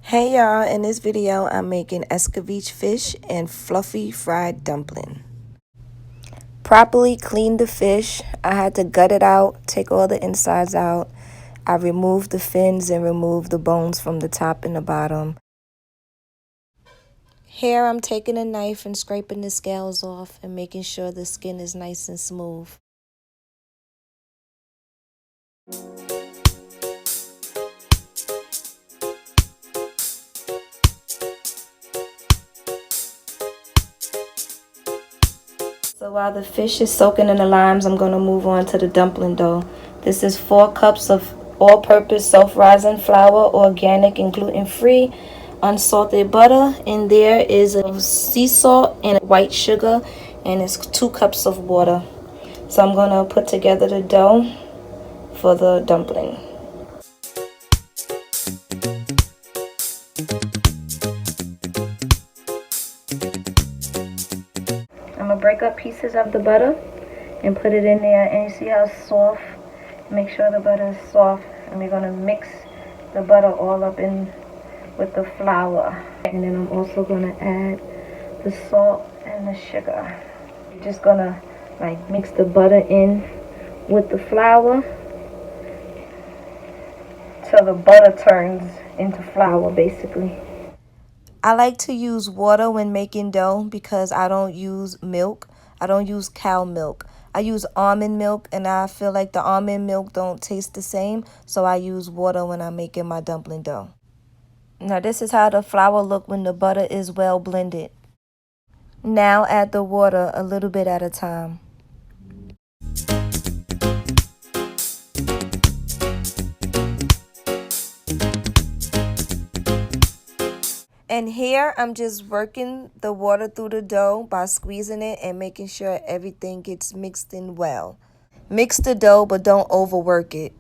Hey y'all, in this video I'm making Escovitch fish and fluffy fried dumpling. Properly clean the fish. I had to gut it out, take all the insides out. I removed the fins and removed the bones from the top and the bottom. Here I'm taking a knife and scraping the scales off and making sure the skin is nice and smooth. So while the fish is soaking in the limes, I'm going to move on to the dumpling dough. This is 4 cups of all-purpose self-rising flour, organic and gluten-free, unsalted butter, and there is a sea salt and white sugar, and it's 2 cups of water. So I'm going to put together the dough for the dumpling. I'm going to break up pieces of the butter and put it in there, and you see how soft. Make sure the butter is soft, and we're going to mix the butter all up in with the flour. And then I'm also going to add the salt and the sugar. You're just going to mix the butter in with the flour till the butter turns into flour basically. I like to use water when making dough because I don't use milk. I don't use cow milk. I use almond milk, and I feel like the almond milk don't taste the same, so I use water when I'm making my dumpling dough. Now this is how the flour look when the butter is well blended. Now add the water a little bit at a time. And here I'm just working the water through the dough by squeezing it and making sure everything gets mixed in well. Mix the dough, but don't overwork it.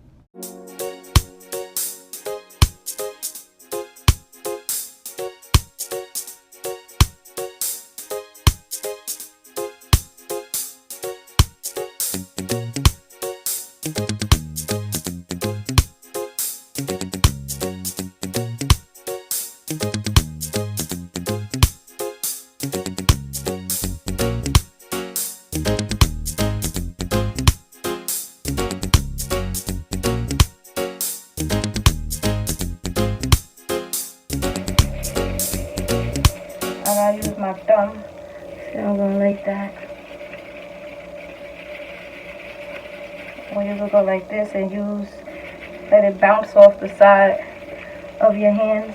I use my thumb, so I'm going like that. Or you can go like this and let it bounce off the side of your hands.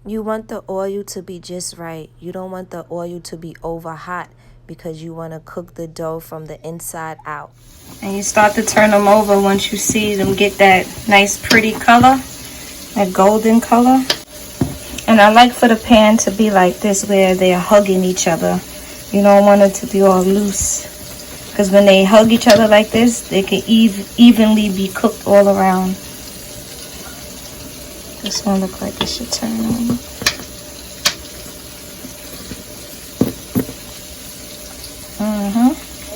You want the oil to be just right. You don't want the oil to be over hot because you want to cook the dough from the inside out. And you start to turn them over once you see them get that nice pretty color, that golden color. And I like for the pan to be like this where they're hugging each other. You don't want it to be all loose, because when they hug each other like this, they can evenly be cooked all around. This one looks like it should turn on.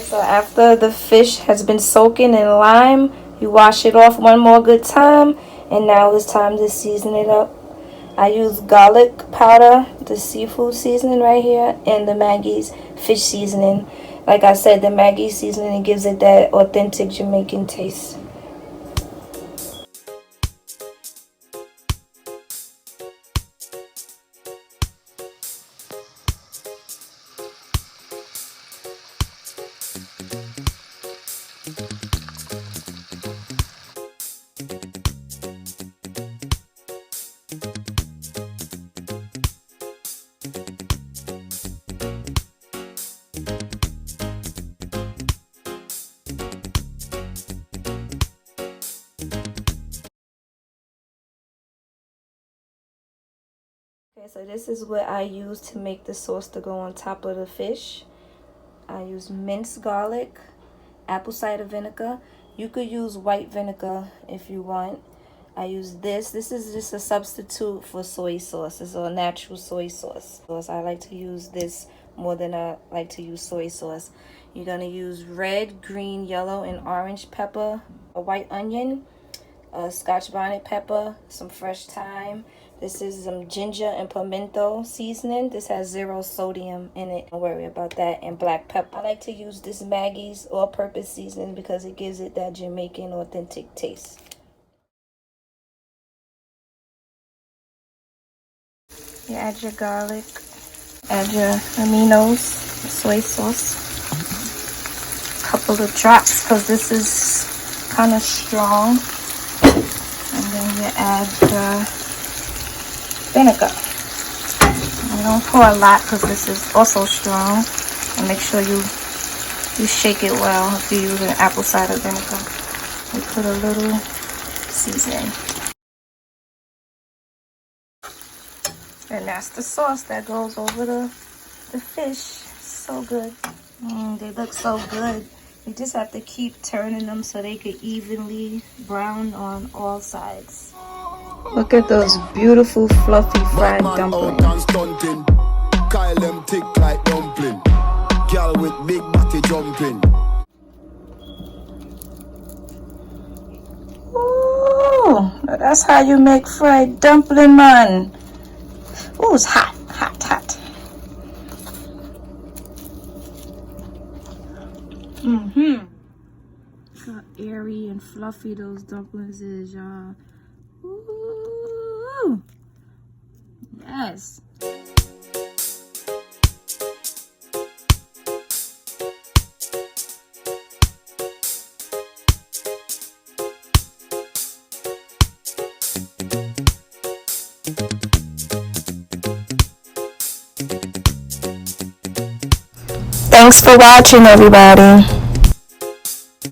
So after the fish has been soaking in lime, you wash it off one more good time, and now it's time to season it up. I use garlic powder, the seafood seasoning right here, and the Maggie's fish seasoning. Like I said, the Maggie's seasoning gives it that authentic Jamaican taste. Okay, so this is what I use to make the sauce to go on top of the fish. I use minced garlic, apple cider vinegar. You could use white vinegar if you want. I use this. This is just a substitute for soy sauce. It's a natural soy sauce. I like to use this more than I like to use soy sauce. You're going to use red, green, yellow, and orange pepper, a white onion, a scotch bonnet pepper, some fresh thyme. This is some ginger and pimento seasoning. This has 0 sodium in it. Don't worry about that. And black pepper. I like to use this Maggie's all-purpose seasoning because it gives it that Jamaican authentic taste. You add your garlic, add your aminos, soy sauce, a couple of drops because this is kind of strong, and then you add the vinegar. And don't pour a lot because this is also strong, and make sure you shake it well if you're using apple cider vinegar. We put a little seasoning. And that's the sauce that goes over the fish. So good. They look so good. You just have to keep turning them so they could evenly brown on all sides. Look at those beautiful fluffy fried dumplings. Kyle them thick like dumpling. Girl with big body jumping. Ooh, that's how you make fried dumpling, man. Ooh, it's hot, hot, hot. Look how airy and fluffy those dumplings is, y'all. Ooh, yes. Thanks for watching, everybody.